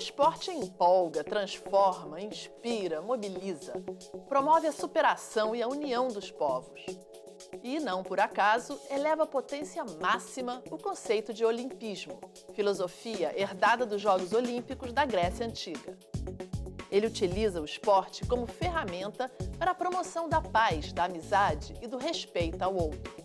esporte empolga, transforma, inspira, mobiliza, promove a superação e a união dos povos. E, não por acaso, eleva à potência máxima o conceito de olimpismo, filosofia herdada dos Jogos Olímpicos da Grécia Antiga. Ele utiliza o esporte como ferramenta para a promoção da paz, da amizade e do respeito ao outro.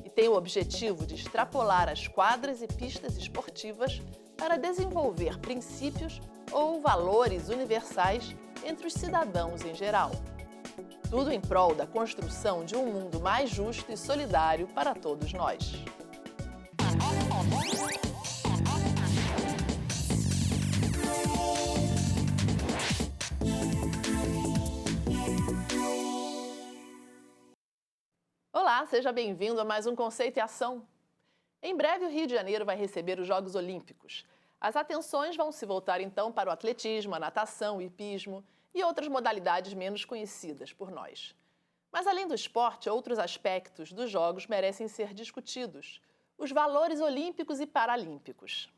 E tem o objetivo de extrapolar as quadras e pistas esportivas para desenvolver princípios ou valores universais entre os cidadãos em geral. Tudo em prol da construção de um mundo mais justo e solidário para todos nós. Olá, seja bem-vindo a mais um Conceito e Ação. Em breve, o Rio de Janeiro vai receber os Jogos Olímpicos. As atenções vão se voltar então para o atletismo, a natação, o hipismo e outras modalidades menos conhecidas por nós. Mas além do esporte, outros aspectos dos Jogos merecem ser discutidos: os valores olímpicos e paralímpicos.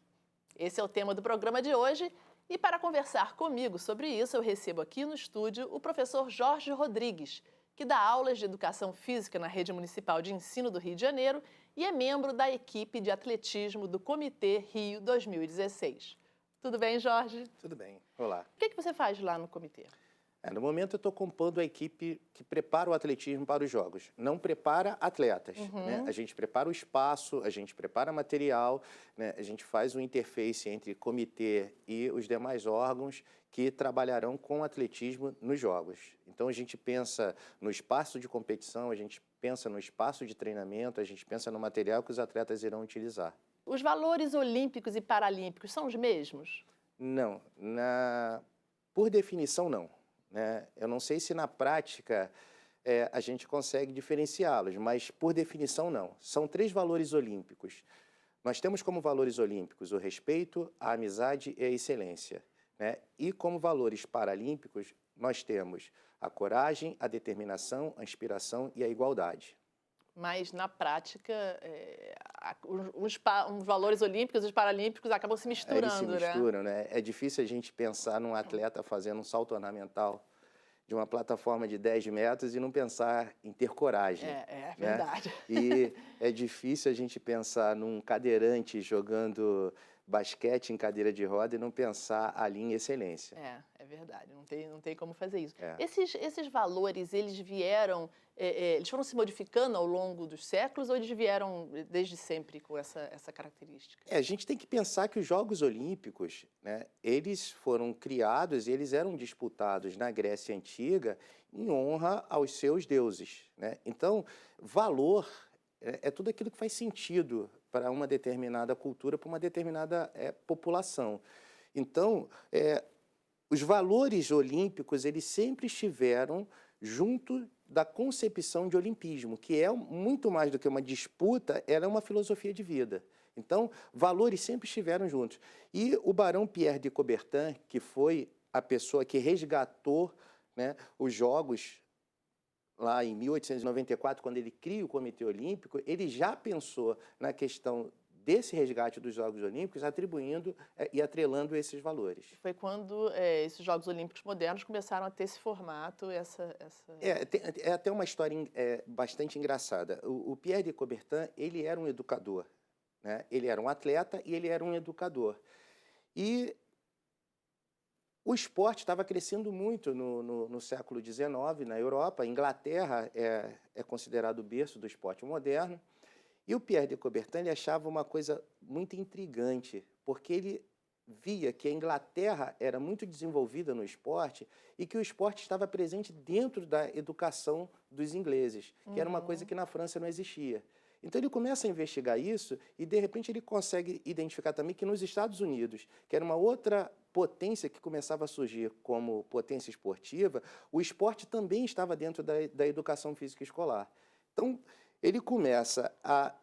Esse é o tema do programa de hoje e para conversar comigo sobre isso eu recebo aqui no estúdio o professor Jorge Rodrigues, que dá aulas de Educação Física na Rede Municipal de Ensino do Rio de Janeiro e é membro da equipe de atletismo do Comitê Rio 2016. Tudo bem, Jorge? Tudo bem. Olá. O que você faz lá no comitê? No momento eu estou compondo a equipe que prepara o atletismo para os Jogos. Não prepara atletas, né? A gente prepara o espaço, a gente prepara material, né? A gente faz um interface entre comitê e os demais órgãos que trabalharão com atletismo nos Jogos. Então a gente pensa no espaço de competição, a gente pensa no espaço de treinamento, a gente pensa no material que os atletas irão utilizar. Os valores olímpicos e paralímpicos são os mesmos? Não, por definição não. Eu não sei se na prática a gente consegue diferenciá-los, mas por definição não. São 3 valores olímpicos. Nós temos como valores olímpicos o respeito, a amizade e a excelência. E como valores paralímpicos, nós temos a coragem, a determinação, a inspiração e a igualdade. Mas, na prática, os valores olímpicos e os paralímpicos acabam se misturando, Eles se misturam, né? É difícil a gente pensar num atleta fazendo um salto ornamental de uma plataforma de 10 metros e não pensar em ter coragem. É verdade. E é difícil a gente pensar num cadeirante jogando basquete em cadeira de roda e não pensar ali em excelência. É verdade, não tem como fazer isso. Esses valores, eles vieram, eles foram se modificando ao longo dos séculos ou eles vieram desde sempre com essa característica? A gente tem que pensar que os Jogos Olímpicos, eles foram criados e eles eram disputados na Grécia Antiga em honra aos seus deuses. Então, valor é tudo aquilo que faz sentido para uma determinada cultura, para uma determinada população. Então, os valores olímpicos, eles sempre estiveram junto da concepção de olimpismo, que é muito mais do que uma disputa, ela é uma filosofia de vida. Então, valores sempre estiveram juntos. E o barão Pierre de Coubertin, que foi a pessoa que resgatou os Jogos lá em 1894, quando ele cria o Comitê Olímpico, ele já pensou na questão desse resgate dos Jogos Olímpicos, atribuindo e atrelando esses valores. Foi quando esses Jogos Olímpicos modernos começaram a ter esse formato, É até uma história bastante engraçada. O Pierre de Coubertin, ele era um educador, Ele era um atleta e ele era um educador. E o esporte estava crescendo muito no século XIX, na Europa. A Inglaterra é considerado o berço do esporte moderno. E o Pierre de Coubertin ele achava uma coisa muito intrigante, porque ele via que a Inglaterra era muito desenvolvida no esporte e que o esporte estava presente dentro da educação dos ingleses, que era uma coisa que na França não existia. Então ele começa a investigar isso e, de repente, ele consegue identificar também que nos Estados Unidos, que era uma outra potência que começava a surgir como potência esportiva, o esporte também estava dentro da educação física escolar. Então, ele começa a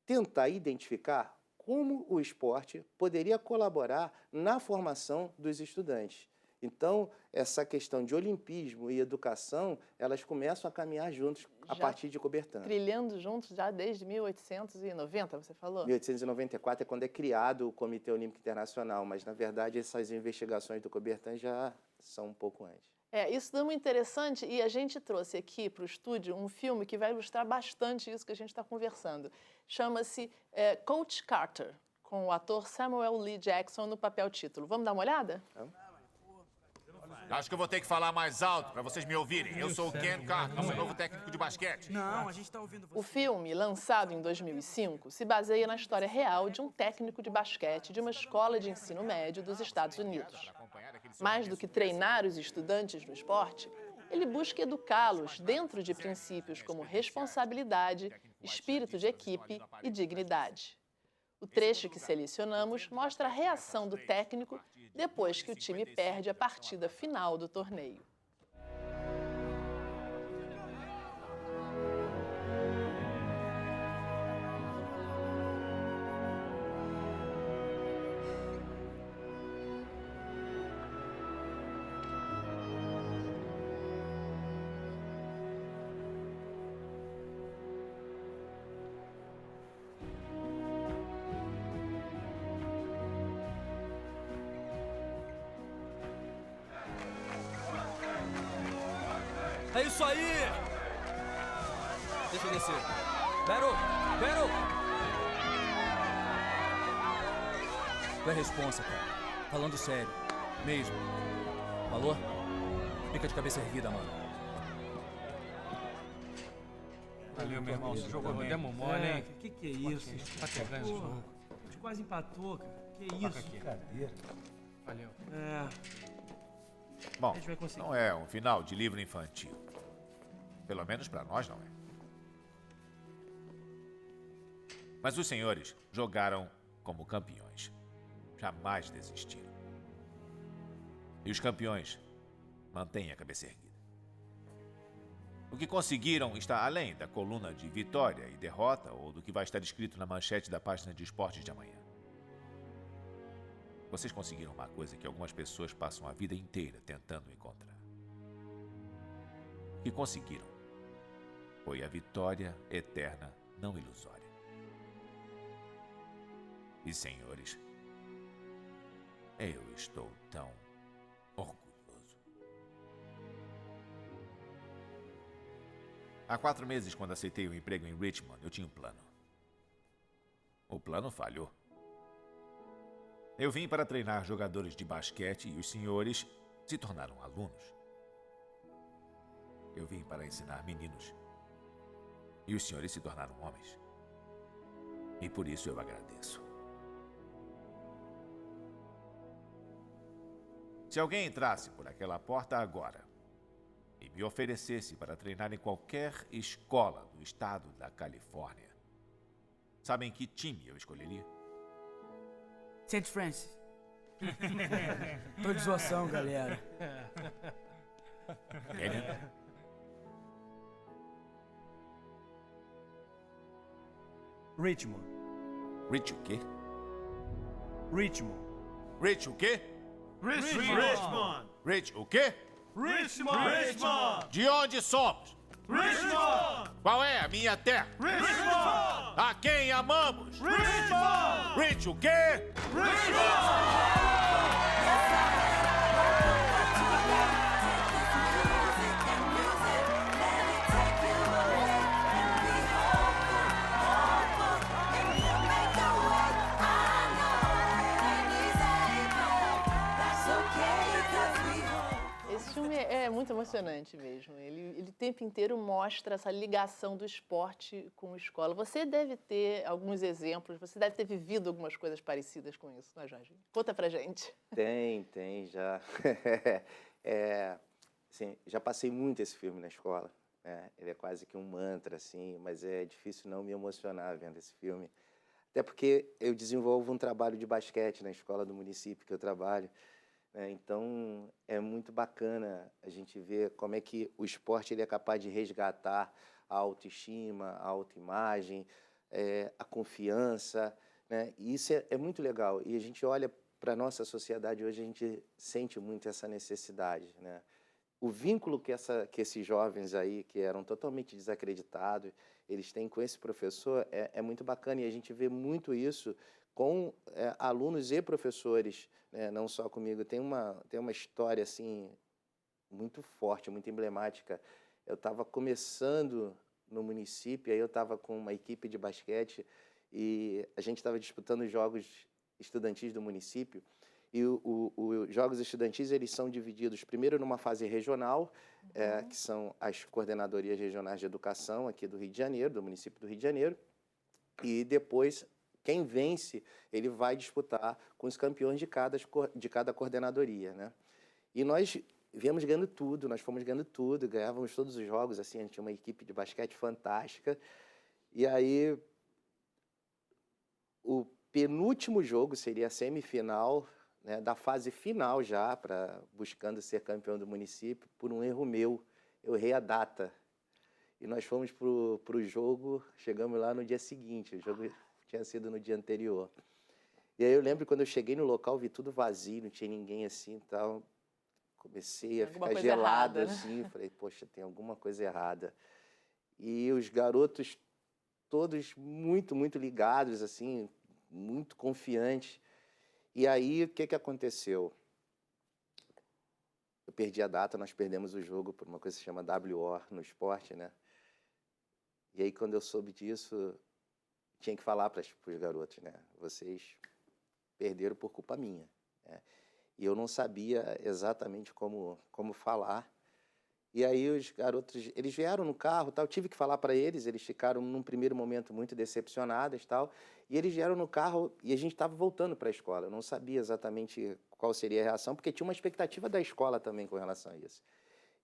tentar identificar como o esporte poderia colaborar na formação dos estudantes. Então, essa questão de olimpismo e educação, elas começam a caminhar juntos a partir de Coubertin. Trilhando juntos já desde 1890, você falou? 1894 é quando é criado o Comitê Olímpico Internacional, mas, na verdade, essas investigações do Coubertin já são um pouco antes. Isso é muito interessante e a gente trouxe aqui para o estúdio um filme que vai ilustrar bastante isso que a gente está conversando. Chama-se Coach Carter, com o ator Samuel L. Jackson no papel título. Vamos dar uma olhada? Acho que eu vou ter que falar mais alto para vocês me ouvirem. Eu sou o Ken Carter, seu novo técnico de basquete. Não, a gente tá ouvindo você. O filme, lançado em 2005, se baseia na história real de um técnico de basquete de uma escola de ensino médio dos Estados Unidos. Mais do que treinar os estudantes no esporte, ele busca educá-los dentro de princípios como responsabilidade, espírito de equipe e dignidade. O trecho que selecionamos mostra a reação do técnico depois que o time perde a partida final do torneio. É isso aí! Deixa eu descer. Battle! Tu é responsa, cara. Falando sério. Mesmo. Falou? Fica de cabeça erguida, mano. Valeu, meu irmão. Você jogou bem. Demos mole, hein? Que é isso? Tá quebrando esse jogo. A gente quase empatou, cara. Que isso? Brincadeira. Valeu. Bom, A gente vai conseguir. não é um final de livro infantil. Pelo menos para nós não é. Mas os senhores jogaram como campeões. Jamais desistiram. E os campeões mantêm a cabeça erguida. O que conseguiram está além da coluna de vitória e derrota ou do que vai estar escrito na manchete da página de esportes de amanhã. Vocês conseguiram uma coisa que algumas pessoas passam a vida inteira tentando encontrar. O que conseguiram foi a vitória eterna, não ilusória. E, senhores, eu estou tão orgulhoso. Há 4 meses, quando aceitei o emprego em Richmond, eu tinha um plano. O plano falhou. Eu vim para treinar jogadores de basquete e os senhores se tornaram alunos. Eu vim para ensinar meninos e os senhores se tornaram homens. E por isso eu agradeço. Se alguém entrasse por aquela porta agora e me oferecesse para treinar em qualquer escola do estado da Califórnia, sabem que time eu escolheria? St. Francis. Tô de zoação, galera. Kenyon? Richmond. Rich o quê? Richmond. Rich o quê? Richmond! Rich o quê? Richmond! De onde somos? Richmond! Qual é a minha terra? Richmond! A quem amamos? Richmond! Rich o quê? Esse filme é muito emocionante mesmo. Ele o tempo inteiro mostra essa ligação do esporte com a escola. Você deve ter alguns exemplos, você deve ter vivido algumas coisas parecidas com isso, não é, Jorge? Conta pra gente. Tem, já. Assim, já passei muito esse filme na escola, né? Ele é quase que um mantra, assim, mas é difícil não me emocionar vendo esse filme. Até porque eu desenvolvo um trabalho de basquete na escola do município que eu trabalho, né? Então, é muito bacana a gente ver como é que o esporte ele é capaz de resgatar a autoestima, a autoimagem, a confiança, né? E isso é muito legal. E a gente olha para a nossa sociedade hoje, a gente sente muito essa necessidade, né? O vínculo que esses jovens aí, que eram totalmente desacreditados, eles têm com esse professor é muito bacana. E a gente vê muito isso com alunos e professores, né? Não só comigo. Tem uma história assim muito forte, muito emblemática. Eu estava começando no município, aí eu estava com uma equipe de basquete e a gente estava disputando os jogos estudantis do município. E os jogos estudantis, eles são divididos primeiro numa fase regional, que são as coordenadorias regionais de educação aqui do Rio de Janeiro, do município do Rio de Janeiro. E depois, quem vence, ele vai disputar com os campeões de cada coordenadoria, né? E nós viemos ganhando tudo, nós fomos ganhando tudo, ganhávamos todos os jogos, assim, a gente tinha uma equipe de basquete fantástica. E aí, o penúltimo jogo seria a semifinal, né, da fase final já, buscando ser campeão do município, por um erro meu. Eu errei a data. E nós fomos para o jogo, chegamos lá no dia seguinte, o jogo tinha sido no dia anterior. E aí eu lembro quando eu cheguei no local, vi tudo vazio, não tinha ninguém assim e tal. Comecei a ficar gelado assim, falei, poxa, tem alguma coisa errada. E os garotos todos muito, muito ligados, assim, muito confiantes. E aí, o que aconteceu? Eu perdi a data, nós perdemos o jogo por uma coisa que se chama WO no esporte, né? E aí, quando eu soube disso, tinha que falar para os garotos, né? Vocês perderam por culpa minha, né? E eu não sabia exatamente como falar. E aí os garotos, eles vieram no carro, tal, eu tive que falar para eles, eles ficaram num primeiro momento muito decepcionados, tal, e eles vieram no carro e a gente estava voltando para a escola. Eu não sabia exatamente qual seria a reação, porque tinha uma expectativa da escola também com relação a isso.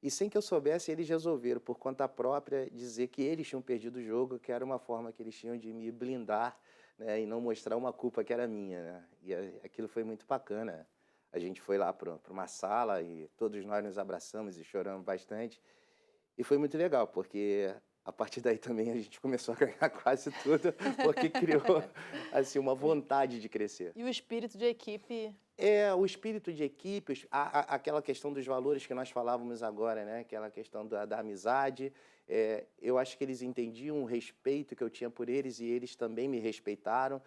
E sem que eu soubesse, eles resolveram, por conta própria, dizer que eles tinham perdido o jogo, que era uma forma que eles tinham de me blindar, né, e não mostrar uma culpa que era minha, né? E aquilo foi muito bacana. A gente foi lá para uma sala e todos nós nos abraçamos e choramos bastante. E foi muito legal, porque a partir daí também a gente começou a ganhar quase tudo, porque criou assim, uma vontade de crescer. E o espírito de equipe? O espírito de equipe, aquela questão dos valores que nós falávamos agora, né? Aquela questão da amizade. Eu acho que eles entendiam o respeito que eu tinha por eles e eles também me respeitaram.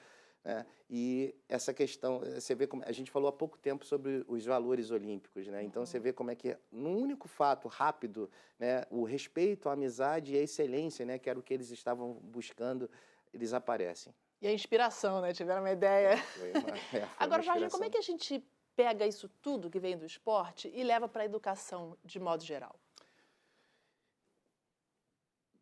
E essa questão, você vê como a gente falou há pouco tempo sobre os valores olímpicos, né? Então você vê como é que num único fato rápido, né, o respeito, a amizade e a excelência, né, que era o que eles estavam buscando, eles aparecem. E a inspiração, né? Tiveram uma ideia. Agora, uma Jorge, como é que a gente pega isso tudo que vem do esporte e leva para a educação de modo geral?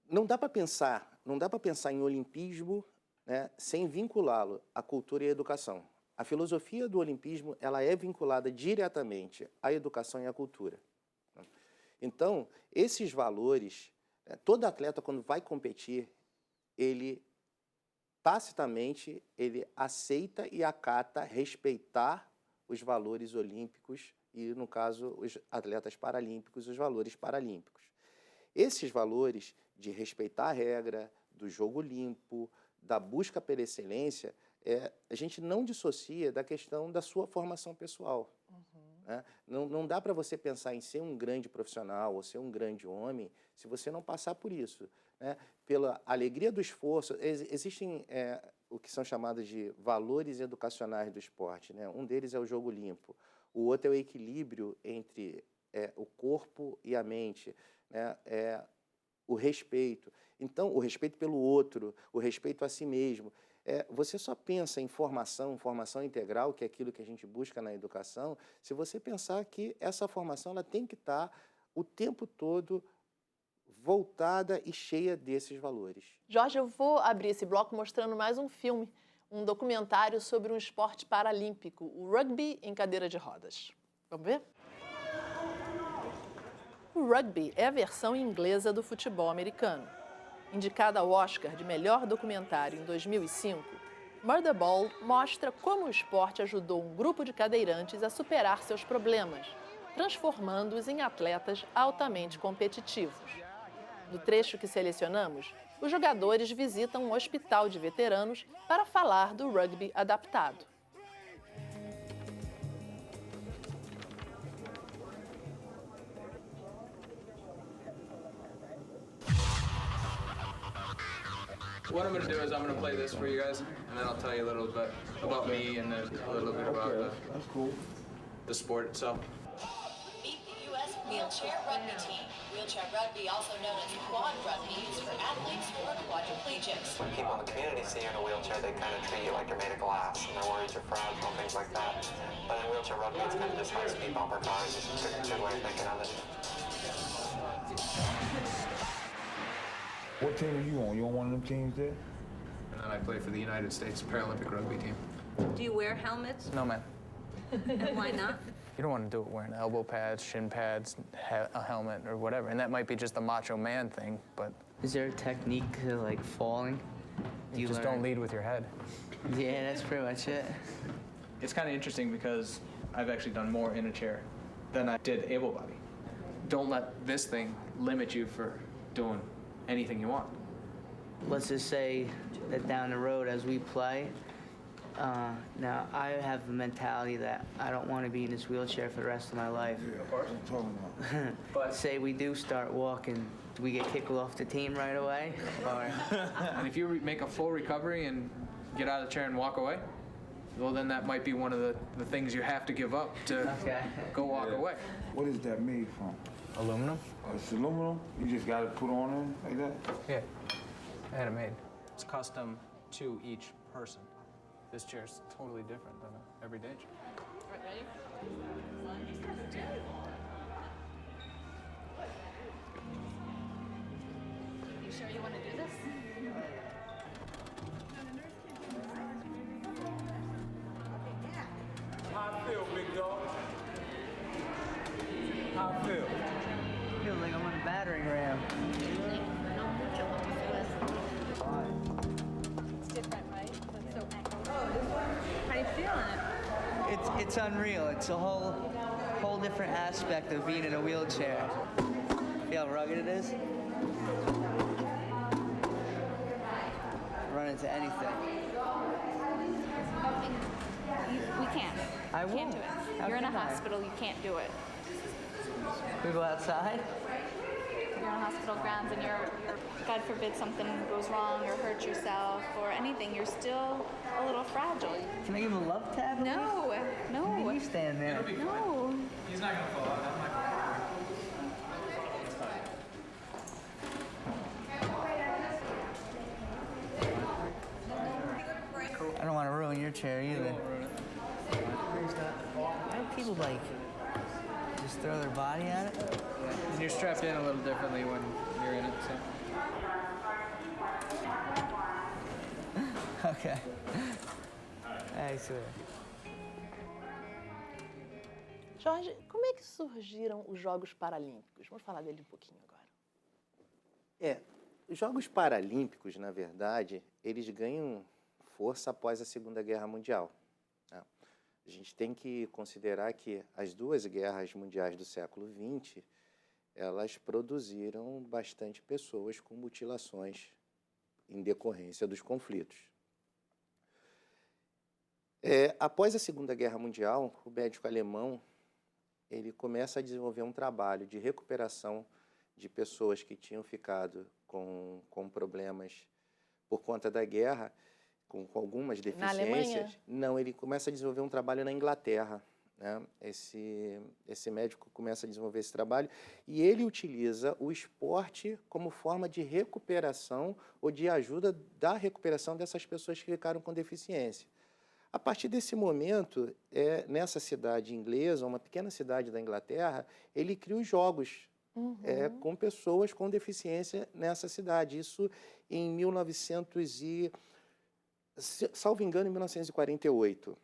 Não dá para pensar em olimpismo, né, sem vinculá-lo à cultura e à educação. A filosofia do olimpismo, ela é vinculada diretamente à educação e à cultura. Então, esses valores, todo atleta, quando vai competir, ele tacitamente, ele aceita e acata respeitar os valores olímpicos e, no caso, os atletas paralímpicos, os valores paralímpicos. Esses valores de respeitar a regra, do jogo limpo, da busca pela excelência, a gente não dissocia da questão da sua formação pessoal. Né? Não dá para você pensar em ser um grande profissional ou ser um grande homem se você não passar por isso. Né? Pela alegria do esforço, existem o que são chamados de valores educacionais do esporte. Né? Um deles é o jogo limpo, o outro é o equilíbrio entre o corpo e a mente, né? O respeito. Então, o respeito pelo outro, o respeito a si mesmo. Você só pensa em formação integral, que é aquilo que a gente busca na educação, se você pensar que essa formação ela tem que estar o tempo todo voltada e cheia desses valores. Jorge, eu vou abrir esse bloco mostrando mais um filme, um documentário sobre um esporte paralímpico, o rugby em cadeira de rodas. Vamos ver? O rugby é a versão inglesa do futebol americano. Indicada ao Oscar de melhor documentário em 2005, Murderball mostra como o esporte ajudou um grupo de cadeirantes a superar seus problemas, transformando-os em atletas altamente competitivos. No trecho que selecionamos, os jogadores visitam um hospital de veteranos para falar do rugby adaptado. What I'm going to do is I'm going to play this for you guys, and then I'll tell you a little bit about me and then a little bit about the sport itself. Meet the U.S. Wheelchair Rugby Team. Wheelchair rugby, also known as quad rugby, is for athletes who are quadriplegics. When people in the community see you in a wheelchair, they kind of treat you like you're made of glass, and they're worried you're fragile, things like that. But in wheelchair rugby, it's kind of just high-speed bumper cars. It's a good way of thinking of it. What team are you on? You on one of them teams there? And then I play for the United States Paralympic Rugby Team. Do you wear helmets? No, man. And why not? You don't want to do it wearing elbow pads, shin pads, a helmet, or whatever. And that might be just a macho man thing, but... Is there a technique to, like, falling? You just don't lead with your head. Yeah, that's pretty much it. It's kind of interesting because I've actually done more in a chair than I did able body. Don't let this thing limit you for doing anything you want. Let's just say that down the road as we play, now I have the mentality that I don't want to be in this wheelchair for the rest of my life. Yeah, of course. I'm talking about. But say we do start walking, do we get kicked off the team right away? Or And if you make a full recovery and get out of the chair and walk away, well, then that might be one of the things you have to give up to go walk away. What is that made from? Aluminum? It's aluminum? You just got to put on it like that? Yeah, I had it made. It's custom to each person. This chair's totally different than an everyday chair. All right, ready? 1, 2. You sure you want to do this? How I feel, big dog? How I feel? I feel like I'm on a battering ram. It's different, right? It's so how are you feeling? It's unreal. It's a whole different aspect of being in a wheelchair. See how rugged it is? Run into anything. We can't. I You can't won't. do it. How You're in a can I? hospital, you can't do it. We go outside? You're in hospital grounds and you're, God forbid something goes wrong or hurt yourself or anything, you're still a little fragile. Can I give him a love tap? No, no. You stand there. No. He's not gonna fall out. That might I don't want to ruin your chair either. Why do people like just throw their body at it? And you're strapped in a little differently when you're in it, so. Ok. É isso aí. Jorge, como é que surgiram os Jogos Paralímpicos? Vamos falar dele um pouquinho agora. Os Jogos Paralímpicos, na verdade, eles ganham força após a Segunda Guerra Mundial. Né? A gente tem que considerar que as duas guerras mundiais do século XX, elas produziram bastante pessoas com mutilações em decorrência dos conflitos. Após a Segunda Guerra Mundial, o médico alemão ele começa a desenvolver um trabalho de recuperação de pessoas que tinham ficado com problemas por conta da guerra, com algumas deficiências. Na Alemanha? Não, ele começa a desenvolver um trabalho na Inglaterra. Né? Esse médico começa a desenvolver esse trabalho e ele utiliza o esporte como forma de recuperação ou de ajuda da recuperação dessas pessoas que ficaram com deficiência. A partir desse momento, nessa cidade inglesa, uma pequena cidade da Inglaterra, ele cria os jogos com pessoas com deficiência nessa cidade. Isso em 1900 e, salvo engano, em 1948.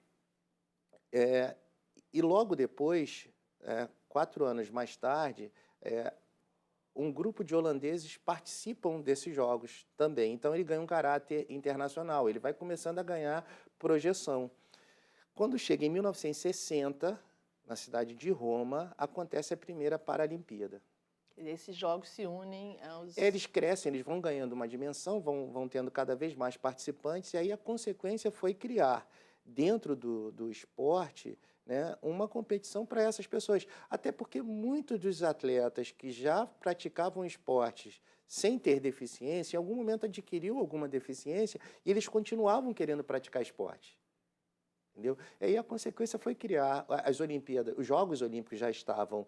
E logo depois, 4 anos mais tarde, um grupo de holandeses participam desses jogos também. Então, ele ganha um caráter internacional. Ele vai começando a ganhar projeção. Quando chega em 1960, na cidade de Roma, acontece a primeira Paralimpíada. Esses jogos se unem aos... Eles crescem, eles vão ganhando uma dimensão, vão tendo cada vez mais participantes, e aí a consequência foi criar, dentro do esporte, né, uma competição para essas pessoas. Até porque muitos dos atletas que já praticavam esportes sem ter deficiência, em algum momento adquiriu alguma deficiência e eles continuavam querendo praticar esporte. Entendeu? E aí a consequência foi criar as Olimpíadas. Os Jogos Olímpicos já estavam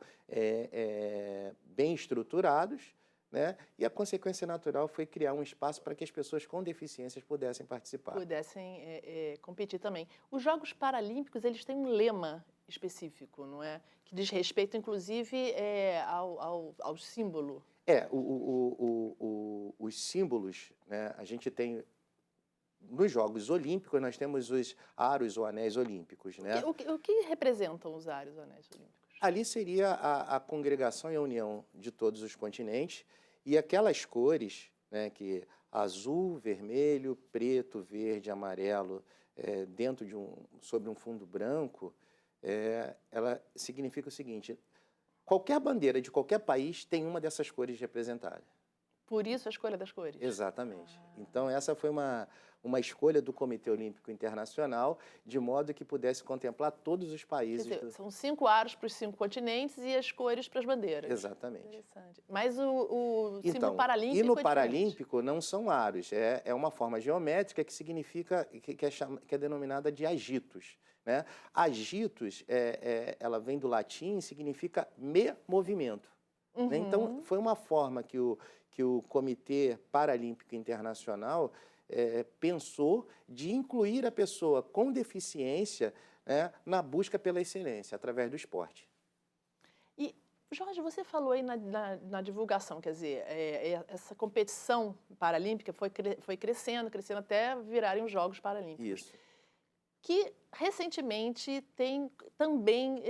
bem estruturados, né? E a consequência natural foi criar um espaço para que as pessoas com deficiências pudessem participar. Pudessem competir também. Os Jogos Paralímpicos, eles têm um lema específico, não é? Que diz respeito, inclusive, ao símbolo. Os símbolos, né? A gente tem... Nos Jogos Olímpicos, nós temos os aros ou anéis olímpicos, né? O que representam os aros ou anéis olímpicos? Ali seria a congregação e a união de todos os continentes, e aquelas cores, né, que azul, vermelho, preto, verde, amarelo, sobre um fundo branco, ela significa o seguinte: qualquer bandeira de qualquer país tem uma dessas cores representada. Por isso a escolha das cores? Exatamente. Então, essa foi uma escolha do Comitê Olímpico Internacional, de modo que pudesse contemplar todos os países. Quer dizer, são 5 aros para os 5 continentes e as cores para as bandeiras. Exatamente. Interessante. Mas o símbolo então, paralímpico e no é paralímpico não são aros, é uma forma geométrica que significa, que é denominada de agitos, né? Agitos, ela vem do latim e significa movimento. Né? Então, foi uma forma que o Comitê Paralímpico Internacional pensou de incluir a pessoa com deficiência, né, na busca pela excelência, através do esporte. E, Jorge, você falou aí na divulgação, quer dizer, essa competição paralímpica foi crescendo até virarem os Jogos Paralímpicos. Isso. Que recentemente também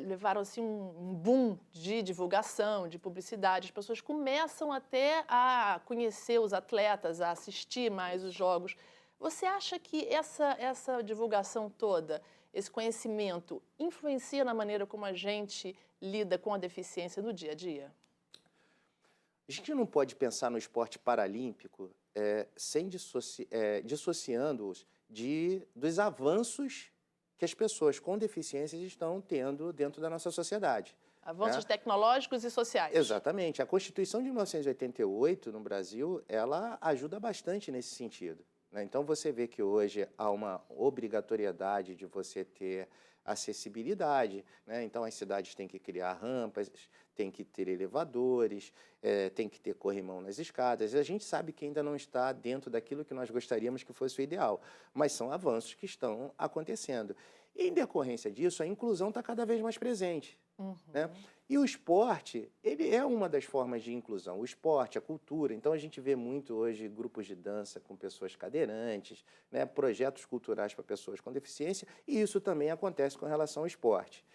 levaram assim, um boom de divulgação, de publicidade. As pessoas começam até a conhecer os atletas, a assistir mais os jogos. Você acha que essa divulgação toda, esse conhecimento, influencia na maneira como a gente lida com a deficiência no dia a dia? A gente não pode pensar no esporte paralímpico sem dissociando-os dos avanços que as pessoas com deficiências estão tendo dentro da nossa sociedade. Avanços tecnológicos e sociais. Exatamente. A Constituição de 1988, no Brasil, ela ajuda bastante nesse sentido, né? Então, você vê que hoje há uma obrigatoriedade de você ter acessibilidade, né? Então, as cidades têm que criar rampas, tem que ter elevadores, tem que ter corrimão nas escadas. A gente sabe que ainda não está dentro daquilo que nós gostaríamos que fosse o ideal, mas são avanços que estão acontecendo. E, em decorrência disso, a inclusão está cada vez mais presente. Né? E o esporte, ele é uma das formas de inclusão. O esporte, a cultura. Então, a gente vê muito hoje grupos de dança com pessoas cadeirantes, né? Projetos culturais para pessoas com deficiência, e isso também acontece com relação ao esporte.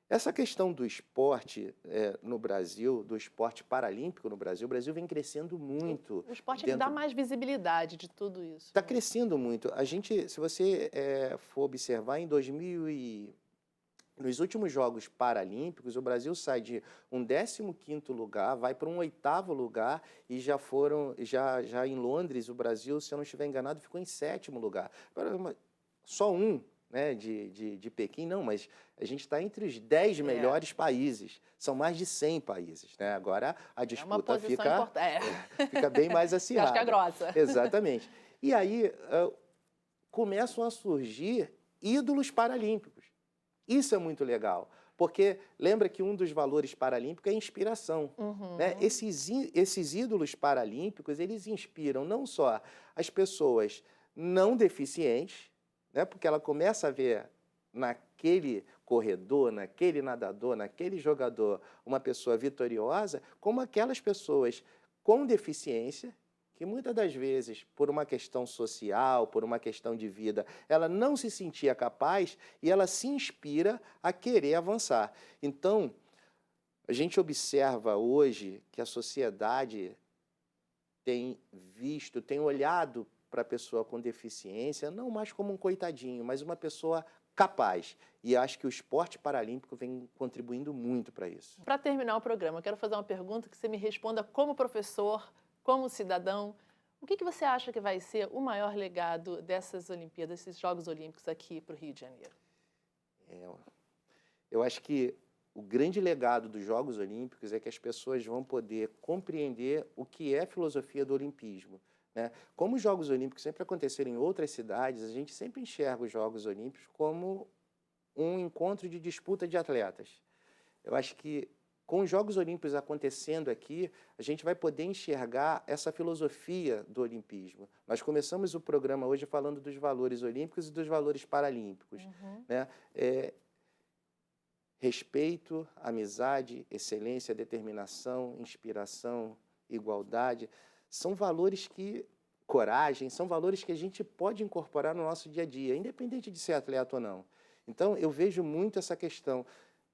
Essa questão do esporte no Brasil, do esporte paralímpico no Brasil, o Brasil vem crescendo muito. O esporte dá mais visibilidade de tudo isso. Está crescendo muito. A gente, se você for observar, nos últimos Jogos Paralímpicos, o Brasil sai de um 15º lugar, vai para um 8º lugar, e já em Londres, o Brasil, se eu não estiver enganado, ficou em 7º lugar. Só um, né, de Pequim, não, mas a gente está entre os 10 melhores países. São mais de 100 países, né? Agora a disputa fica bem mais acirrada. Casca grossa. Exatamente. E aí começam a surgir ídolos paralímpicos. Isso é muito legal, porque lembra que um dos valores paralímpicos é a inspiração. Né? Esses ídolos paralímpicos, eles inspiram não só as pessoas não deficientes, né? Porque ela começa a ver naquele corredor, naquele nadador, naquele jogador, uma pessoa vitoriosa, como aquelas pessoas com deficiência, que muitas das vezes, por uma questão social, por uma questão de vida, ela não se sentia capaz e ela se inspira a querer avançar. Então, a gente observa hoje que a sociedade tem olhado para a pessoa com deficiência, não mais como um coitadinho, mas uma pessoa capaz. E acho que o esporte paralímpico vem contribuindo muito para isso. Para terminar o programa, eu quero fazer uma pergunta que você me responda como professor, como cidadão. O que você acha que vai ser o maior legado dessas Olimpíadas, desses Jogos Olímpicos aqui para o Rio de Janeiro? Eu acho que o grande legado dos Jogos Olímpicos é que as pessoas vão poder compreender o que é a filosofia do olimpismo, né? Como os Jogos Olímpicos sempre aconteceram em outras cidades, a gente sempre enxerga os Jogos Olímpicos como um encontro de disputa de atletas. Eu acho que com os Jogos Olímpicos acontecendo aqui, a gente vai poder enxergar essa filosofia do olimpismo. Nós começamos o programa hoje falando dos valores olímpicos e dos valores paralímpicos, né? Respeito, amizade, excelência, determinação, inspiração, igualdade, são valores que, coragem, são valores que a gente pode incorporar no nosso dia a dia, independente de ser atleta ou não. Então, eu vejo muito essa questão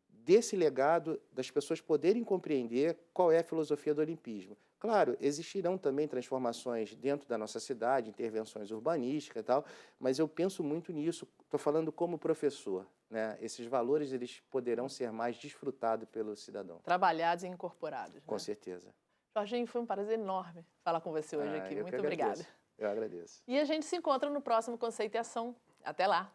desse legado das pessoas poderem compreender qual é a filosofia do olimpismo. Claro, existirão também transformações dentro da nossa cidade, intervenções urbanísticas e tal, mas eu penso muito nisso, estou falando como professor, né? Esses valores eles poderão ser mais desfrutados pelo cidadão. Trabalhados e incorporados. Com né? certeza. Jorginho, foi um prazer enorme falar com você hoje aqui. Eu Muito que obrigada. agradeço. Eu agradeço. E a gente se encontra no próximo Conceito e Ação. Até lá!